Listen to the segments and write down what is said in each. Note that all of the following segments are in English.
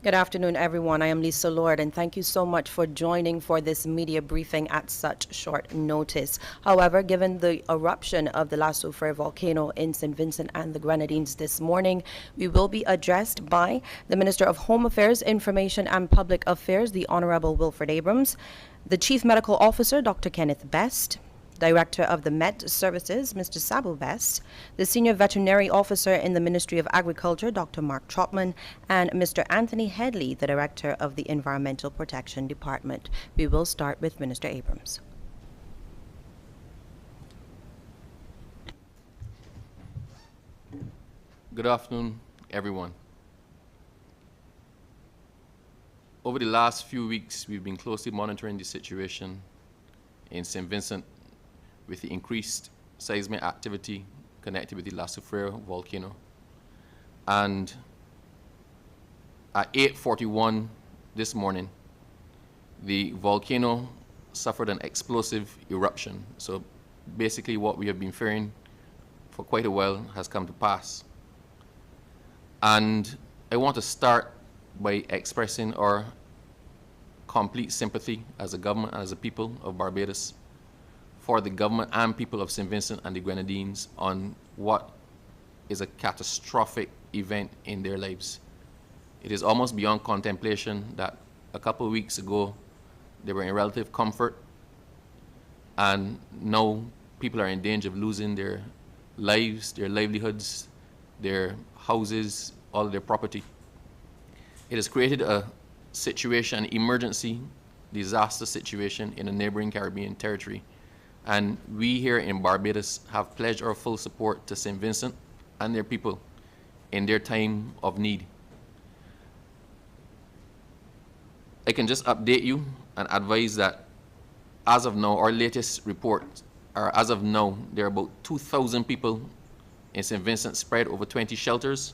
Good afternoon, everyone. I am Lisa Lord, and thank you so much for joining for this media briefing at such short notice. However, given the eruption of the La Soufrière volcano in St. Vincent and the Grenadines this morning, we will be addressed by the Minister of Home Affairs, Information and Public Affairs, the Honorable Wilfred Abrams, the Chief Medical Officer, Dr. Kenneth Best, Director of the Met Services, Mr. Sabu Best, the Senior Veterinary Officer in the Ministry of Agriculture, Dr. Mark Trotman, and Mr. Anthony Headley, the Director of the Environmental Protection Department. We will start with Minister Abrams. Good afternoon, everyone. Over the last few weeks, we've been closely monitoring the situation in St. Vincent with the increased seismic activity connected with the La Soufrière volcano. And at 8:41 this morning, the volcano suffered an explosive eruption. So basically what we have been fearing for quite a while has come to pass. And I want to start by expressing our complete sympathy as a government and as a people of Barbados for the government and people of St. Vincent and the Grenadines on what is a catastrophic event in their lives. It is almost beyond contemplation that a couple of weeks ago they were in relative comfort, and now people are in danger of losing their lives, their livelihoods, their houses, all of their property. It has created a situation, an emergency disaster situation in a neighboring Caribbean territory. And we here in Barbados have pledged our full support to St. Vincent and their people in their time of need. I can just update you and advise that as of now, our latest report, or as of now, there are about 2,000 people in St. Vincent spread over 20 shelters,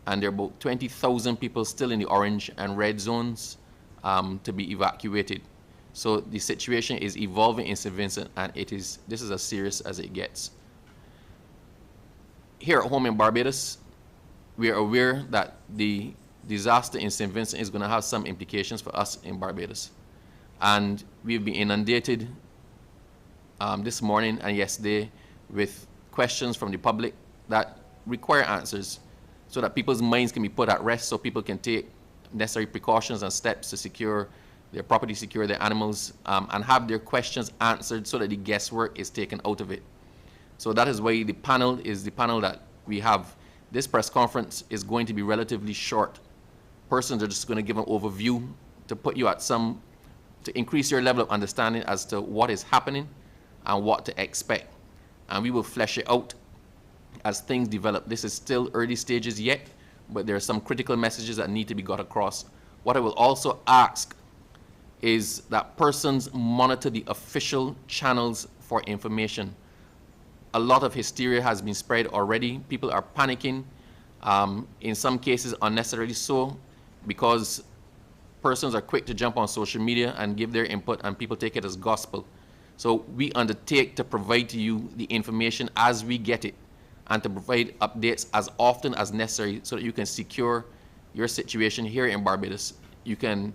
and there are about 20,000 people still in the orange and red zones to be evacuated. So the situation is evolving in St. Vincent, and this is as serious as it gets. Here at home in Barbados, we are aware that the disaster in St. Vincent is going to have some implications for us in Barbados. And we've been inundated this morning and yesterday with questions from the public that require answers so that people's minds can be put at rest, so people can take necessary precautions and steps to secure their property, secure their animals, and have their questions answered so that the guesswork is taken out of it. So that is why the panel is the panel that we have. This press conference is going to be relatively short. Persons are just going to give an overview to put you at to increase your level of understanding as to what is happening and what to expect. And we will flesh it out as things develop. This is still early stages yet, but there are some critical messages that need to be got across. What I will also ask is that persons monitor the official channels for information. A lot of hysteria has been spread already. People are panicking, in some cases unnecessarily so, because persons are quick to jump on social media and give their input, and people take it as gospel. So we undertake to provide to you the information as we get it, and to provide updates as often as necessary so that you can secure your situation here in Barbados. You can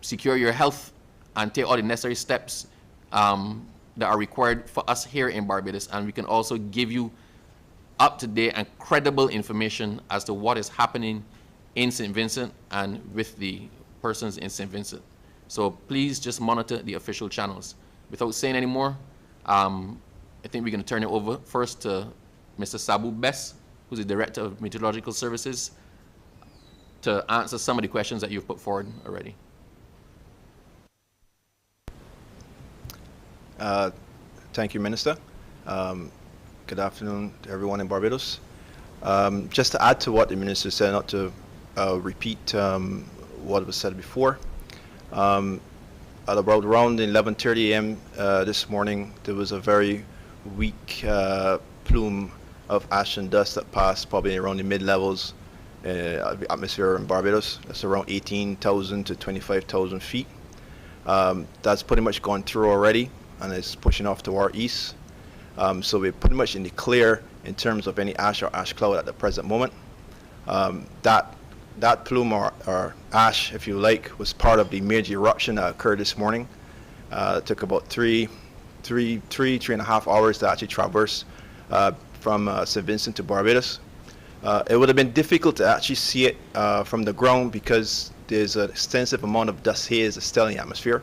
secure your health and take all the necessary steps that are required for us here in Barbados, and we can also give you up-to-date and credible information as to what is happening in St. Vincent and with the persons in St. Vincent. So please just monitor the official channels. Without saying any more, I think we're going to turn it over first to Mr. Sabu Best, who's the Director of Meteorological Services, to answer some of the questions that you've put forward already. Thank you, Minister. Good afternoon to everyone in Barbados. Just to add to what the Minister said, not to repeat what was said before, at about around 11:30 a.m. This morning, there was a very weak plume of ash and dust that passed probably around the mid-levels of the atmosphere in Barbados. That's around 18,000 to 25,000 feet. That's pretty much gone through already, and it's pushing off to our east. So we're pretty much in the clear in terms of any ash or ash cloud at the present moment. That that plume or ash, if you like, was part of the major eruption that occurred this morning. It took about three and a half hours to actually traverse from St. Vincent to Barbados. It would have been difficult to actually see it from the ground because there's an extensive amount of dust haze that's still in the atmosphere.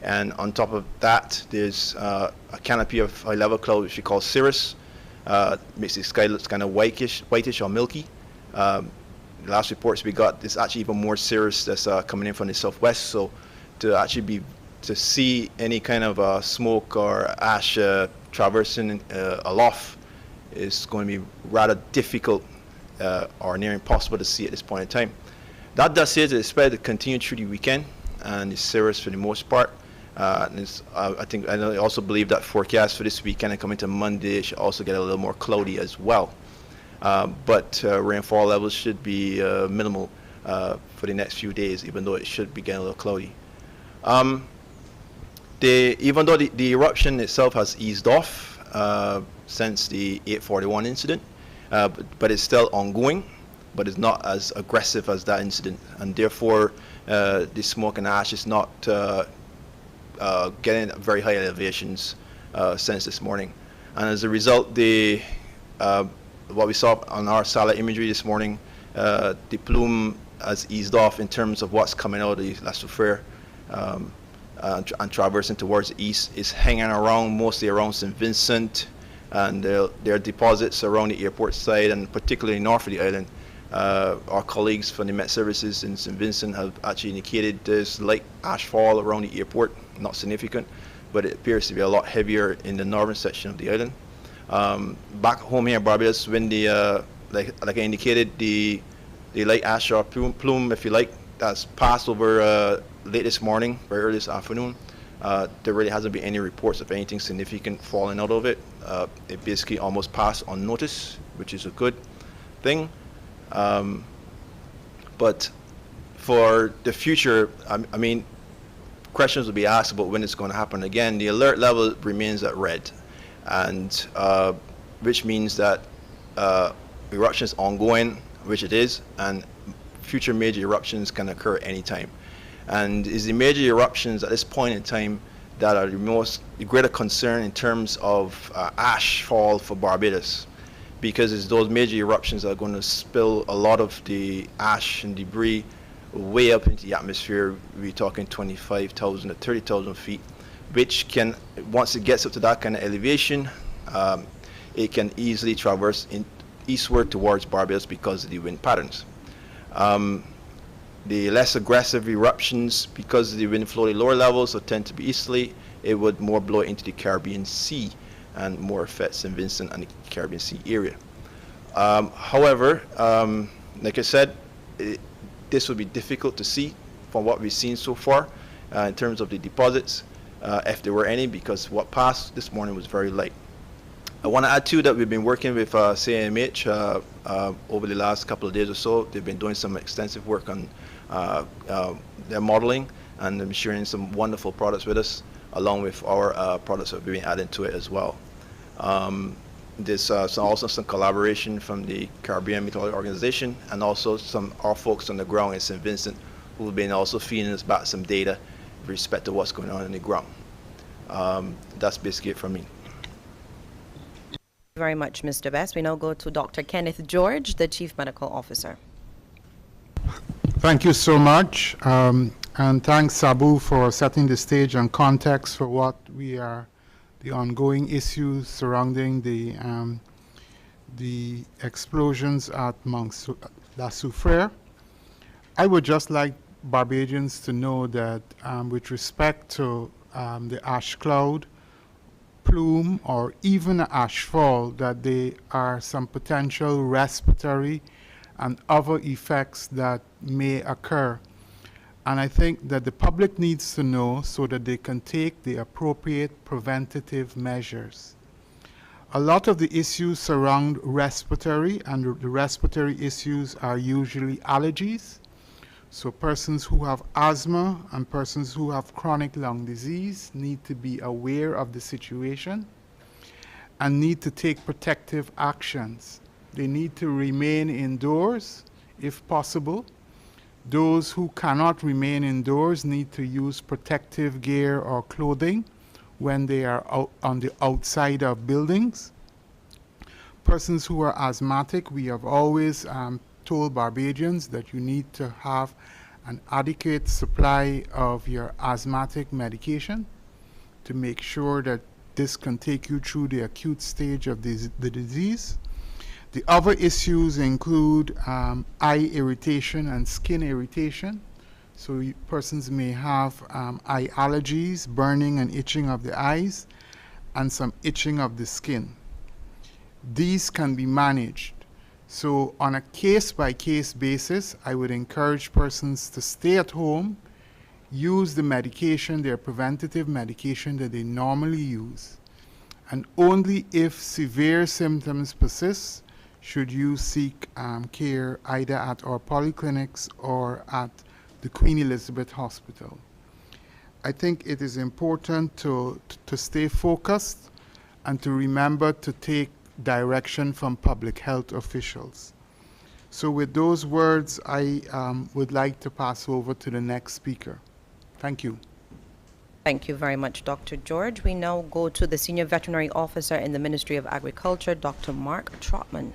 And on top of that, there's a canopy of high-level cloud, which we call cirrus. Makes the sky look kind of whitish or milky. The last reports we got, there's actually even more cirrus that's coming in from the southwest. So to see any kind of smoke or ash traversing aloft is going to be rather difficult or near impossible to see at this point in time. That dust haze is expected to continue through the weekend, and it's cirrus for the most part. I also believe that forecast for this weekend and coming to Monday should also get a little more cloudy as well. But rainfall levels should be minimal for the next few days, even though it should be getting a little cloudy. Even though the eruption itself has eased off since the 841 incident, but it's still ongoing, but it's not as aggressive as that incident, and therefore the smoke and ash is not getting very high elevations since this morning. And as a result, what we saw on our satellite imagery this morning, the plume has eased off in terms of what's coming out of the La Soufrière and traversing towards the east. Is hanging around, mostly around St. Vincent, and there are deposits around the airport side, and particularly north of the island. Our colleagues from the Met Services in St. Vincent have actually indicated there's light ash fall around the airport, not significant, but it appears to be a lot heavier in the northern section of the island. Back home here in Barbados, when like I indicated, the light ash or plume, if you like, that's passed over late this morning, very early this afternoon. There really hasn't been any reports of anything significant falling out of it. It basically almost passed unnoticed, which is a good thing. But for the future, I mean, questions will be asked about when it's going to happen again. The alert level remains at red, and which means that eruption is ongoing, which it is, and future major eruptions can occur anytime. And it's the major eruptions at this point in time that are the greater concern in terms of ash fall for Barbados, because it's those major eruptions that are going to spill a lot of the ash and debris way up into the atmosphere. We're talking 25,000 to 30,000 feet, which can, once it gets up to that kind of elevation, it can easily traverse eastward towards Barbados because of the wind patterns. The less aggressive eruptions, because of the wind flow, the lower levels will tend to be easterly. It would more blow into the Caribbean Sea and more affect St. Vincent and the Caribbean Sea area. However, like I said, this would be difficult to see from what we've seen so far in terms of the deposits, if there were any, because what passed this morning was very light. I want to add too that we've been working with CMH over the last couple of days or so. They've been doing some extensive work on their modeling, and they're sharing some wonderful products with us, along with our products that we've been adding to it as well. There's also some collaboration from the Caribbean Meteorological Organization, and also our folks on the ground in St. Vincent, who have been also feeding us back some data with respect to what's going on in the ground. That's basically it from me. Very much, Mr. Best. We now go to Dr. Kenneth George, the Chief Medical Officer. Thank you so much, and thanks, Sabu, for setting the stage and context for what the ongoing issues surrounding the explosions at Mount La Soufrière. I would just like Barbadians to know that with respect to the ash cloud, plume, or even ash fall, that there are some potential respiratory and other effects that may occur. And I think that the public needs to know so that they can take the appropriate preventative measures. A lot of the issues surround respiratory, and the respiratory issues are usually allergies. So persons who have asthma and persons who have chronic lung disease need to be aware of the situation and need to take protective actions. They need to remain indoors if possible, Those who cannot remain indoors need to use protective gear or clothing when they are out on the outside of buildings. Persons who are asthmatic, we have always told Barbadians that you need to have an adequate supply of your asthmatic medication to make sure that this can take you through the acute stage of the disease. The other issues include eye irritation and skin irritation. So persons may have eye allergies, burning and itching of the eyes, and some itching of the skin. These can be managed. So on a case-by-case basis, I would encourage persons to stay at home, use the medication, their preventative medication that they normally use, and only if severe symptoms persist should you seek care either at our polyclinics or at the Queen Elizabeth Hospital. I think it is important to stay focused and to remember to take direction from public health officials. So with those words, I would like to pass over to the next speaker. Thank you. Thank you very much, Dr. George. We now go to the Senior Veterinary Officer in the Ministry of Agriculture, Dr. Mark Trotman.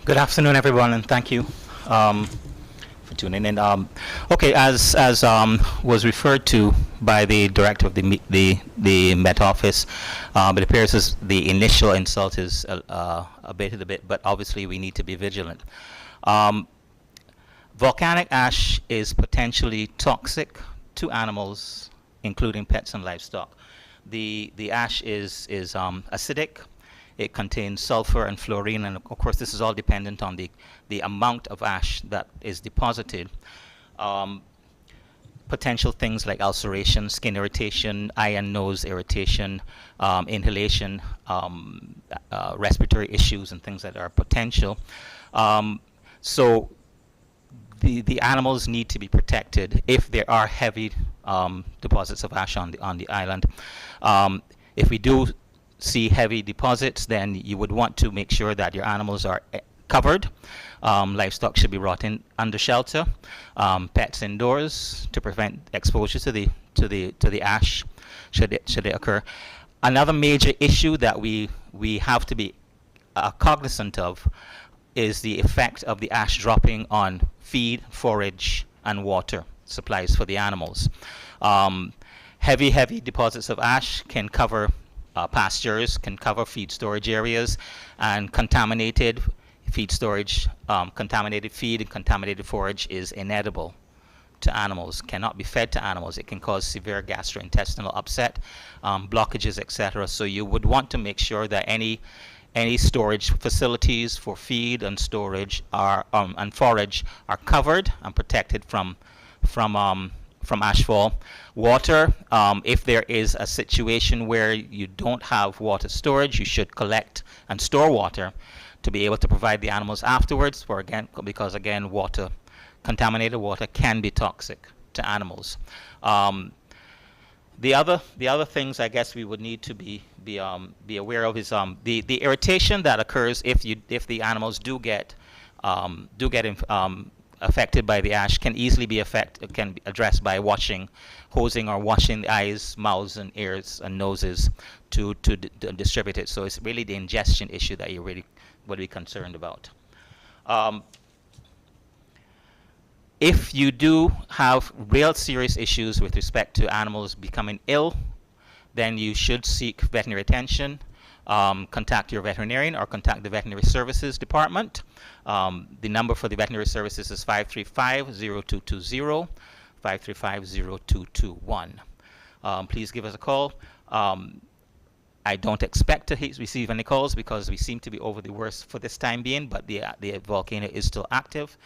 Good afternoon, everyone, and thank you for tuning in. Okay, as was referred to by the director of the Met Office, it appears as the initial insult is abated a bit, but obviously we need to be vigilant. Volcanic ash is potentially toxic to animals, including pets and livestock. The ash is acidic. It contains sulfur and fluorine, and of course this is all dependent on the amount of ash that is deposited. Potential things like ulceration, skin irritation, eye and nose irritation, inhalation, respiratory issues and things that are potential. So the animals need to be protected if there are heavy deposits of ash on the island. If we do see heavy deposits, then you would want to make sure that your animals are covered. Livestock should be brought in under shelter. Pets indoors to prevent exposure to the ash should it occur. Another major issue that we have to be cognizant of is the effect of the ash dropping on feed, forage, and water supplies for the animals. Heavy deposits of ash can cover pastures, can cover feed storage areas, and contaminated feed storage, contaminated feed and contaminated forage is inedible to animals, cannot be fed to animals. It can cause severe gastrointestinal upset, blockages, etc. So you would want to make sure that any storage facilities for feed and storage are and forage are covered and protected from ashfall. Water, if there is a situation where you don't have water storage, you should collect and store water to be able to provide the animals afterwards, because again, contaminated water can be toxic to animals. The other things I guess we would need to be aware of is the irritation that occurs if the animals do get affected by the ash can easily be addressed by hosing or washing the eyes, mouths, and ears and noses to distribute it. So it's really the ingestion issue that you really would be concerned about. If you do have real serious issues with respect to animals becoming ill, then you should seek veterinary attention. Contact your veterinarian or contact the veterinary services department. The number for the veterinary services is 535-0220, 535-0221. Please give us a call. I don't expect to receive any calls because we seem to be over the worst for this time being, but the volcano is still active.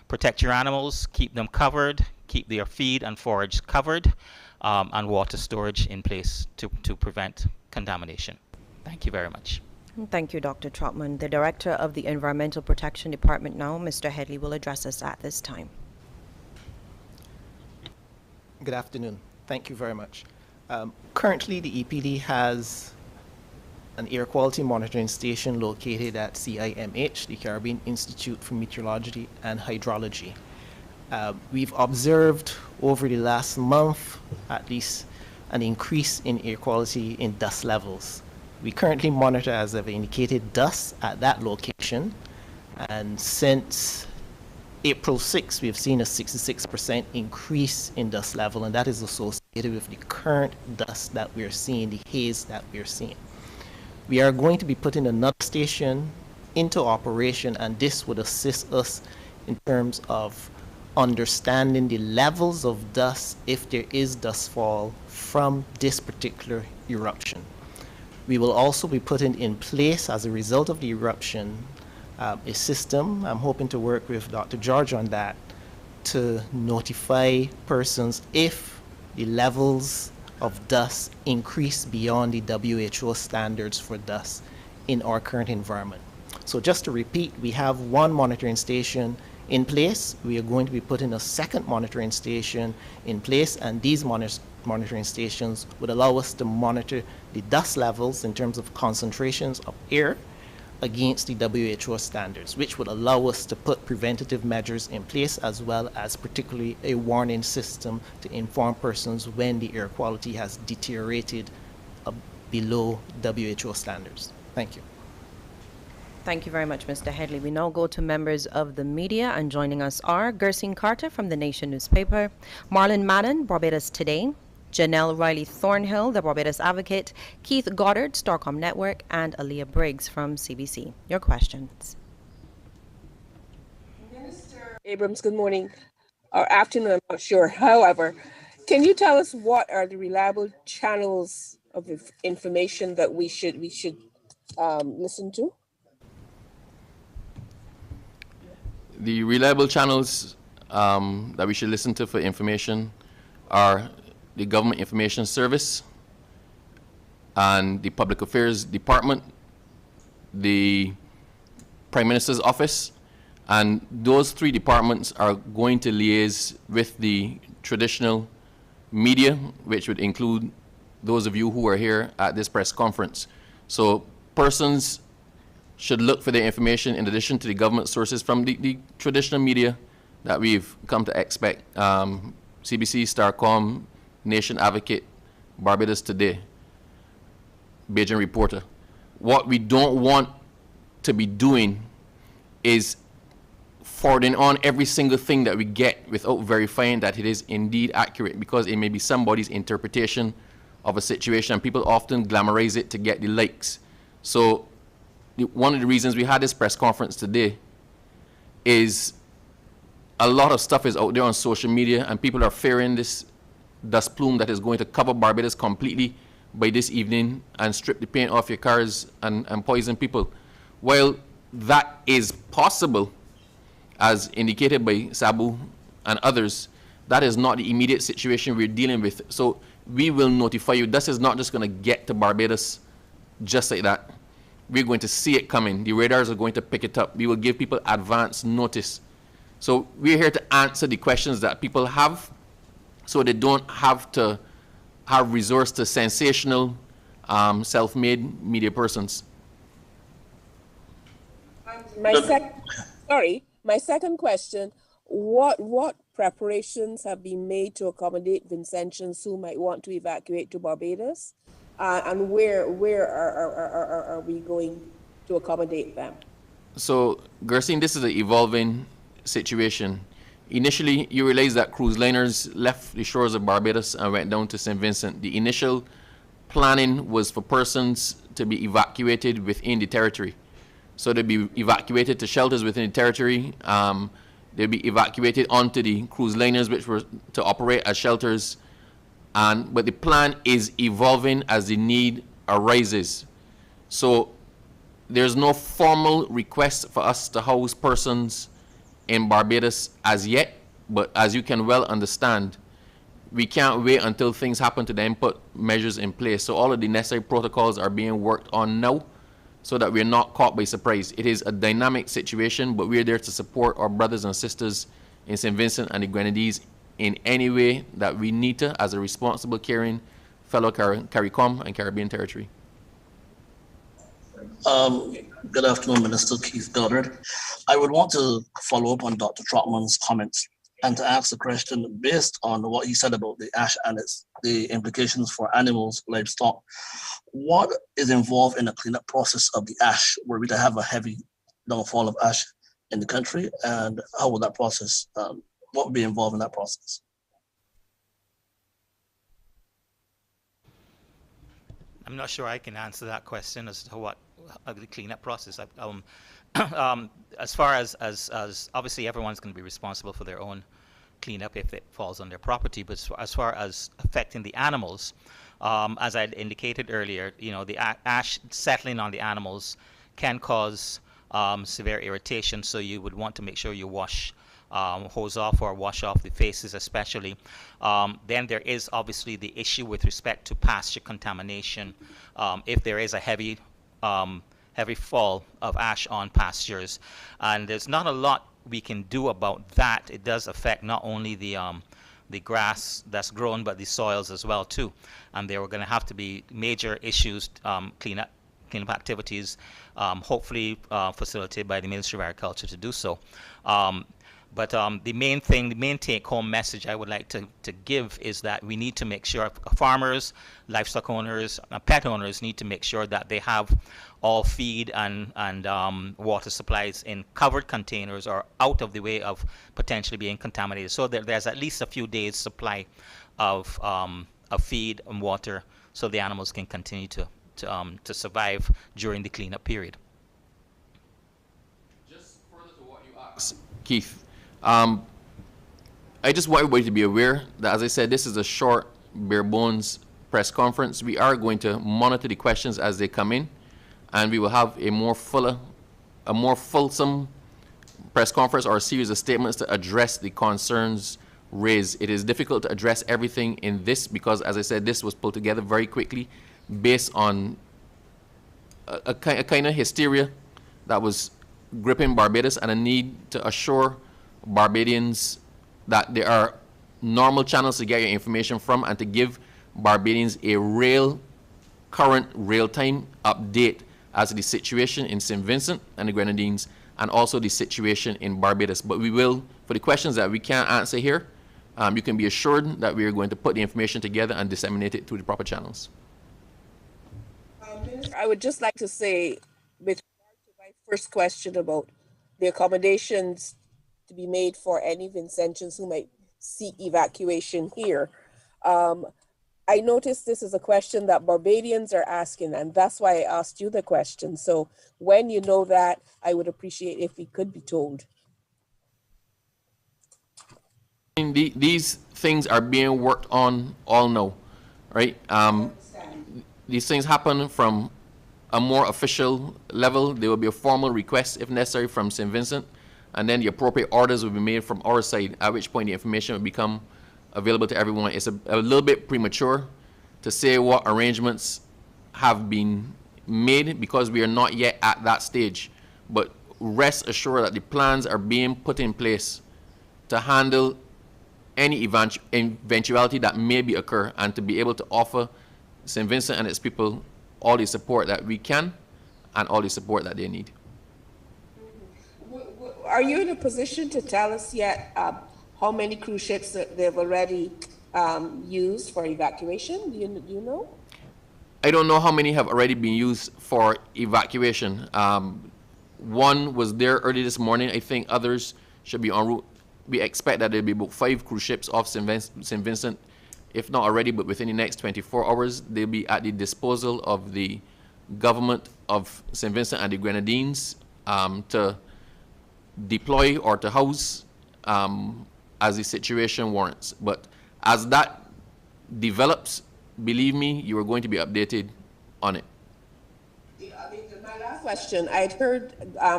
Protect your animals, keep them covered, keep their feed and forage covered, and water storage in place to prevent contamination. Thank you very much. Thank you, Dr. Trotman. The Director of the Environmental Protection Department now, Mr. Headley, will address us at this time. Good afternoon. Thank you very much. Currently, the EPD has an air quality monitoring station located at CIMH, the Caribbean Institute for Meteorology and Hydrology. We've observed over the last month, at least, an increase in air quality in dust levels. We currently monitor, as I've indicated, dust at that location, and since April 6, we've seen a 66% increase in dust level, and that is associated with the current dust that we're seeing, the haze that we're seeing. We are going to be putting another station into operation, and this would assist us in terms of understanding the levels of dust if there is dust fall from this particular eruption. We will also be putting in place, as a result of the eruption, a system. I'm hoping to work with Dr. George on that to notify persons if the levels of dust increase beyond the WHO standards for dust in our current environment. So just to repeat, we have one monitoring station in place. We are going to be putting a second monitoring station in place, and these monitoring stations would allow us to monitor the dust levels in terms of concentrations of air against the WHO standards, which would allow us to put preventative measures in place, as well as particularly a warning system to inform persons when the air quality has deteriorated below WHO standards. Thank you. Thank you very much, Mr. Headley. We now go to members of the media, and joining us are Gerson Carter from the Nation newspaper, Marlon Madden, Barbados Today, Janelle Riley Thornhill, the Barbados Advocate, Keith Goddard, Starcom Network, and Aaliyah Briggs from CBC. Your questions. Minister Abrams, good morning or afternoon, I'm not sure. However, can you tell us what are the reliable channels of information that we should listen to? The reliable channels that we should listen to for information are the Government Information Service and the Public Affairs Department, the Prime Minister's Office, and those three departments are going to liaise with the traditional media, which would include those of you who are here at this press conference. So persons should look for their information in addition to the government sources from the traditional media that we've come to expect. CBC, Starcom, Nation Advocate, Barbados Today, Beijing Reporter. What we don't want to be doing is forwarding on every single thing that we get without verifying that it is indeed accurate, because it may be somebody's interpretation of a situation, and people often glamorize it to get the likes. So one of the reasons we had this press conference today is a lot of stuff is out there on social media, and people are fearing this dust plume that is going to cover Barbados completely by this evening and strip the paint off your cars and poison people. While that is possible, as indicated by Sabu and others, that is not the immediate situation we're dealing with. So we will notify you. This is not just going to get to Barbados just like that. We're going to see it coming. The radars are going to pick it up. We will give people advance notice. So we're here to answer the questions that people have, so they don't have to have resource to sensational, self-made media persons. My second question, what preparations have been made to accommodate Vincentians who might want to evacuate to Barbados? And where are we going to accommodate them? So, Gersin, this is an evolving situation. Initially, you realize that cruise liners left the shores of Barbados and went down to St. Vincent. The initial planning was for persons to be evacuated within the territory. So they'd be evacuated to shelters within the territory. They'd be evacuated onto the cruise liners, which were to operate as shelters. But the plan is evolving as the need arises. So there's no formal request for us to house persons in Barbados as yet, but as you can well understand, we can't wait until things happen to then put measures in place. So all of the necessary protocols are being worked on now so that we're not caught by surprise. It is a dynamic situation, but we're there to support our brothers and sisters in St. Vincent and the Grenadines in any way that we need to as a responsible, caring fellow CARICOM and Caribbean territory. Good afternoon, Minister Keith Goddard. I would want to follow up on Dr. Trotman's comments and to ask the question based on what he said about the ash and the implications for animals, livestock. What is involved in the cleanup process of the ash? Were we to have a heavy downfall of ash in the country, and how would that process, what would be involved in that process? I'm not sure I can answer that question as to what the cleanup process. As far as obviously everyone's going to be responsible for their own cleanup if it falls on their property, but as far as affecting the animals, as I indicated earlier, you know, the ash settling on the animals can cause severe irritation. So you would want to make sure you hose off or wash off the faces especially. Then there is obviously the issue with respect to pasture contamination. If there is a heavy fall of ash on pastures, and there's not a lot we can do about that. It does affect not only the grass that's grown, but the soils as well too. And there are going to have to be major issues, cleanup activities, hopefully facilitated by the Ministry of Agriculture to do so. But the main take-home message I would like to give is that we need to make sure farmers, livestock owners, pet owners need to make sure that they have all feed and water supplies in covered containers or out of the way of potentially being contaminated. So there's at least a few days supply of feed and water, so the animals can continue to survive during the cleanup period. Just further to what you asked, Keith. I just want everybody to be aware that, as I said, this is a short, bare bones press conference. We are going to monitor the questions as they come in, and we will have a more fulsome press conference or a series of statements to address the concerns raised. It is difficult to address everything in this because, as I said, this was pulled together very quickly based on a kind of hysteria that was gripping Barbados and a need to assure Barbadians that there are normal channels to get your information from and to give Barbadians a current real-time update as to the situation in St. Vincent and the Grenadines and also the situation in Barbados. But we will, for the questions that we can't answer here, you can be assured that we are going to put the information together and disseminate it through the proper channels. I would just like to say, with regard to my first question about the accommodations to be made for any Vincentians who might seek evacuation here. I noticed this is a question that Barbadians are asking, and that's why I asked you the question. So when you know that, I would appreciate if we could be told. These things are being worked on all now, right? These things happen from a more official level. There will be a formal request, if necessary, from St. Vincent, and then the appropriate orders will be made from our side, at which point the information will become available to everyone. It's a little bit premature to say what arrangements have been made because we are not yet at that stage. But rest assured that the plans are being put in place to handle any eventuality that may be occur and to be able to offer St. Vincent and its people all the support that we can and all the support that they need. Are you in a position to tell us yet how many cruise ships that they've already used for evacuation? Do you know? I don't know how many have already been used for evacuation. One was there early this morning. I think others should be en route. We expect that there'll be about 5 cruise ships off St. Vincent, if not already, but within the next 24 hours. They'll be at the disposal of the government of St. Vincent and the Grenadines to deploy or to house as the situation warrants. But as that develops, believe me, you are going to be updated on it. My last question, I'd heard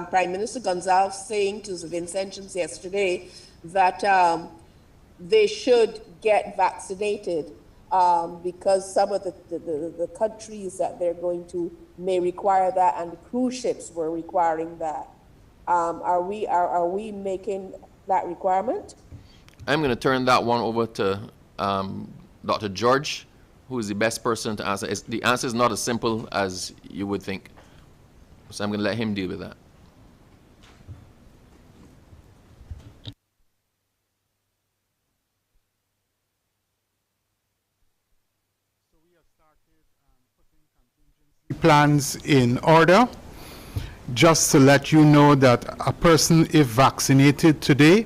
Prime Minister Gonzalez saying to the Vincentians yesterday that they should get vaccinated because some of the countries that they're going to may require that, and the cruise ships were requiring that. Are we making that requirement? I'm going to turn that one over to Dr. George, who is the best person to answer. The answer is not as simple as you would think. So I'm going to let him deal with that. Plans in order. Just to let you know that a person, if vaccinated today,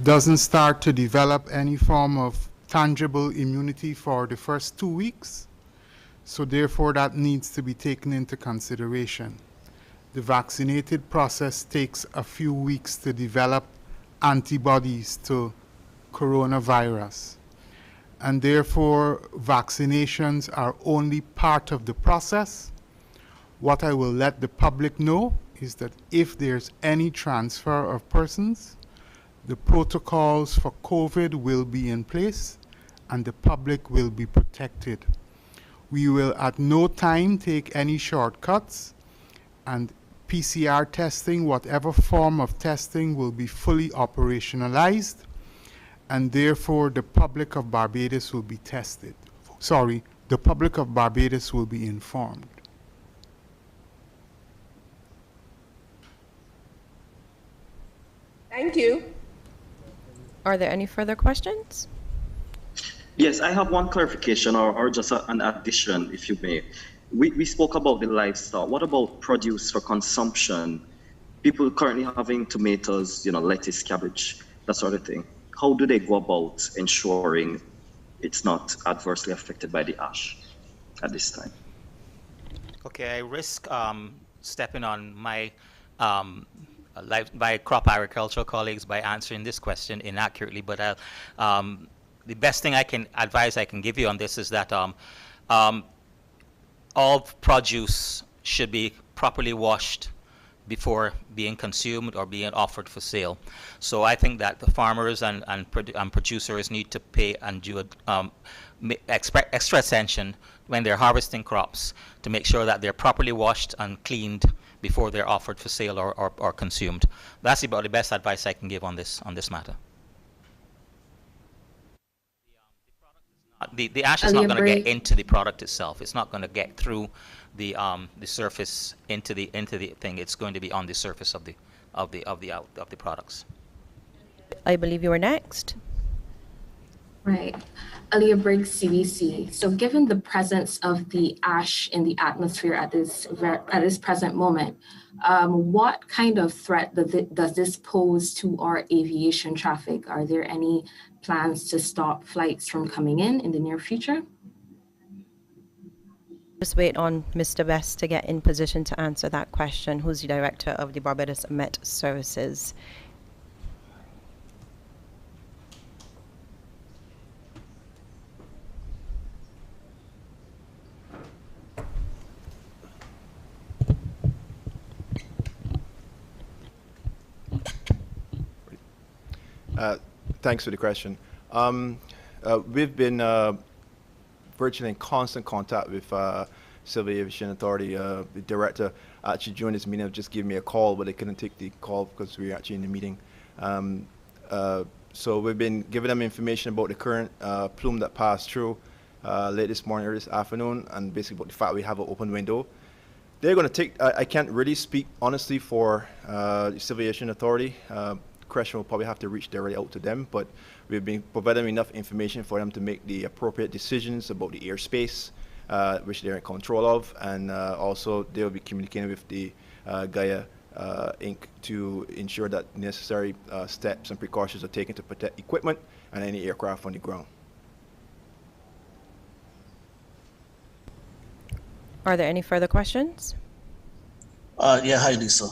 doesn't start to develop any form of tangible immunity for the first 2 weeks. So therefore, that needs to be taken into consideration. The vaccinated process takes a few weeks to develop antibodies to coronavirus. And therefore, vaccinations are only part of the process. What I will let the public know is that if there's any transfer of persons, the protocols for COVID will be in place and the public will be protected. We will at no time take any shortcuts, and PCR testing, whatever form of testing, will be fully operationalized, and therefore the public of Barbados will be tested. Sorry, the public of Barbados will be informed. Thank you. Are there any further questions? Yes, I have one clarification or just an addition, if you may. We spoke about the livestock. What about produce for consumption? People currently having tomatoes, lettuce, cabbage, that sort of thing. How do they go about ensuring it's not adversely affected by the ash at this time? Okay, I risk stepping on my crop agricultural colleagues by answering this question inaccurately, but the best thing I can give you on this is that all produce should be properly washed before being consumed or being offered for sale. So I think that the farmers and producers need to pay and do extra attention when they're harvesting crops to make sure that they're properly washed and cleaned before they're offered for sale or consumed. That's about the best advice I can give on this matter. The ash is not going to get into the product itself. It's not going to get through the surface into the thing. It's going to be on the surface of the products. I believe you were next. Right. Aliyah Briggs, CBC. So given the presence of the ash in the atmosphere at this present moment, what kind of threat does this pose to our aviation traffic? Are there any plans to stop flights from coming in the near future? Just wait on Mr. Best to get in position to answer that question, who's the director of the Barbados Met Services. Thanks for the question. We've been virtually in constant contact with Civil Aviation Authority. The director actually during this meeting just gave me a call, but they couldn't take the call because we were actually in the meeting. So we've been giving them information about the current plume that passed through late this morning or this afternoon, and basically about the fact we have an open window. They're going to take, I can't really speak honestly for the Civil Aviation Authority. Question will probably have to reach directly out to them, but we've been providing enough information for them to make the appropriate decisions about the airspace, which they're in control of, and also they'll be communicating with the Gaia Inc. to ensure that necessary steps and precautions are taken to protect equipment and any aircraft on the ground. Are there any further questions? Yeah, hi, Lisa.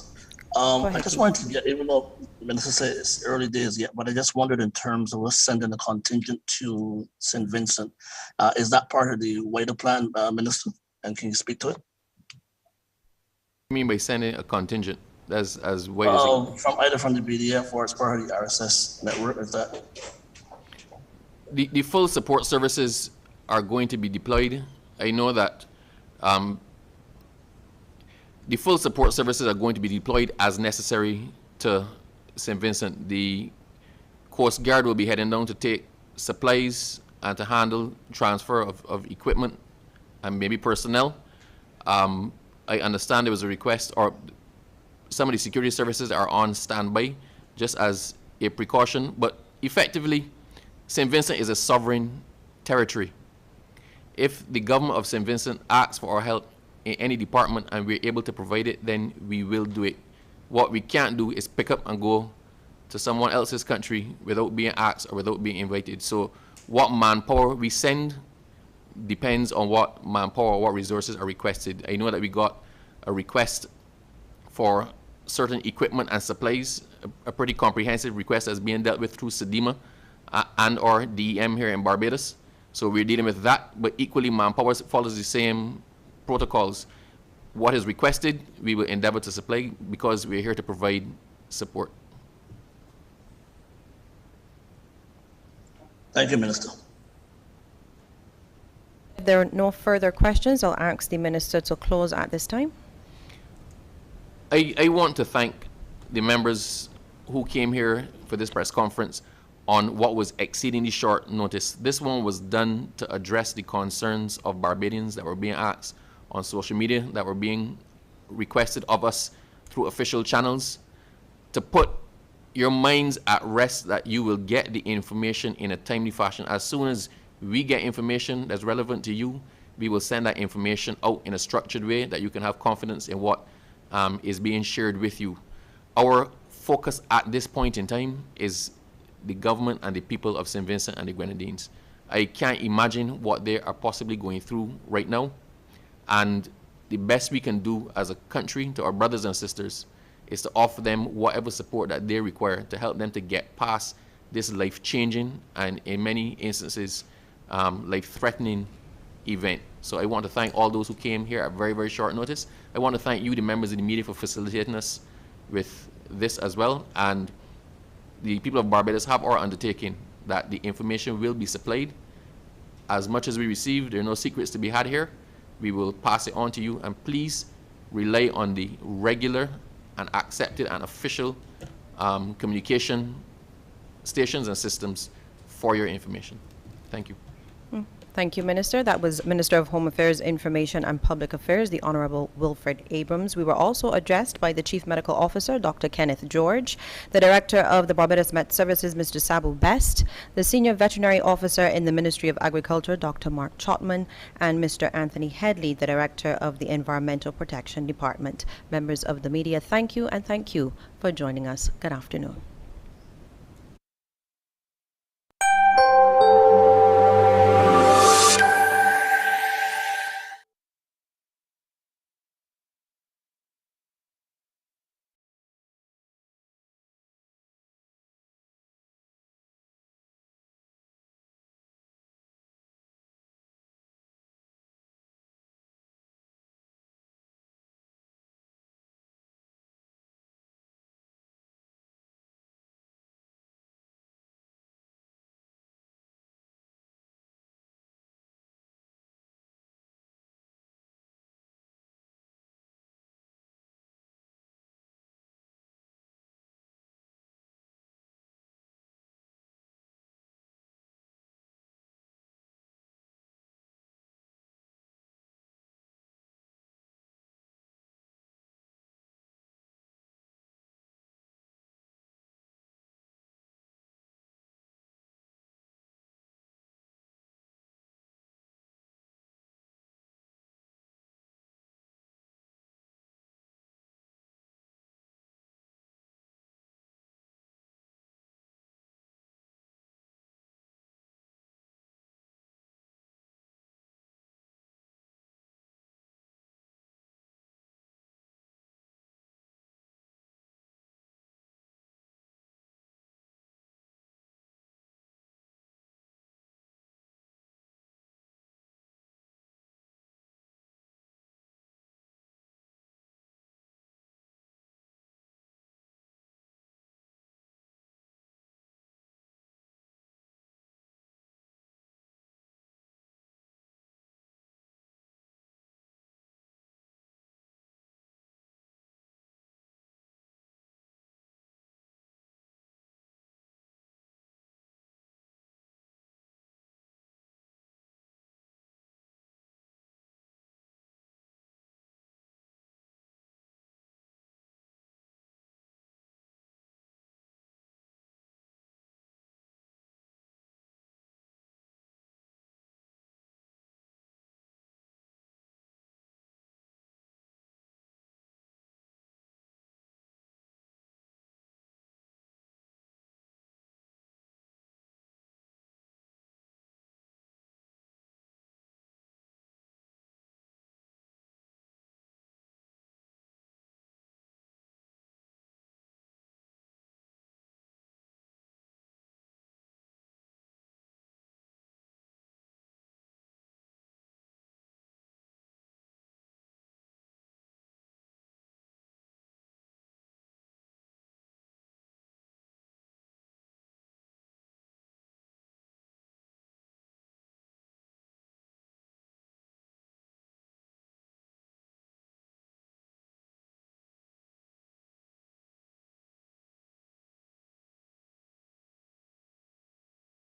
I just please. wanted to get, even though Minister said it's early days yet, but I just wondered in terms of us sending a contingent to St. Vincent, is that part of the wider plan, Minister? And can you speak to it? You mean by sending a contingent as wide as it? From either from the BDF or as part of the RSS network, is that? The full support services are going to be deployed. I know that the full support services are going to be deployed as necessary to St. Vincent. The Coast Guard will be heading down to take supplies and to handle transfer of equipment and maybe personnel. I understand there was a request, or some of the security services are on standby just as a precaution, but effectively, St. Vincent is a sovereign territory. If the government of St. Vincent asks for our help in any department and we're able to provide it, then we will do it. What we can't do is pick up and go to someone else's country without being asked or without being invited. So what manpower we send depends on what manpower or what resources are requested. I know that we got a request for certain equipment and supplies, a pretty comprehensive request that's being dealt with through SEDIMA and or DEM here in Barbados. So we're dealing with that, but equally manpower follows the same protocols. What is requested, we will endeavor to supply because we're here to provide support. Thank you, Minister. If there are no further questions, I'll ask the Minister to close at this time. I want to thank the members who came here for this press conference on what was exceedingly short notice. This one was done to address the concerns of Barbadians that were being asked on social media, that were being requested of us through official channels, to put your minds at rest that you will get the information in a timely fashion. As soon as we get information that's relevant to you, we will send that information out in a structured way that you can have confidence in what is being shared with you. Our focus at this point in time is the government and the people of St. Vincent and the Grenadines. I can't imagine what they are possibly going through right now. And the best we can do as a country to our brothers and sisters is to offer them whatever support that they require to help them to get past this life-changing and in many instances life-threatening event. So I want to thank all those who came here at very, very short notice. I want to thank you, the members of the media, for facilitating us with this as well. And the people of Barbados have our undertaking that the information will be supplied. As much as we receive, there are no secrets to be had here. We will pass it on to you, and please rely on the regular and accepted and official communication stations and systems for your information. Thank you. Thank you, Minister. That was Minister of Home Affairs, Information and Public Affairs, the Honorable Wilfred Abrams. We were also addressed by the Chief Medical Officer, Dr. Kenneth George, the Director of the Barbados Met Services, Mr. Sabu Best, the Senior Veterinary Officer in the Ministry of Agriculture, Dr. Mark Chotman, and Mr. Anthony Headley, the Director of the Environmental Protection Department. Members of the media, thank you, and thank you for joining us. Good afternoon.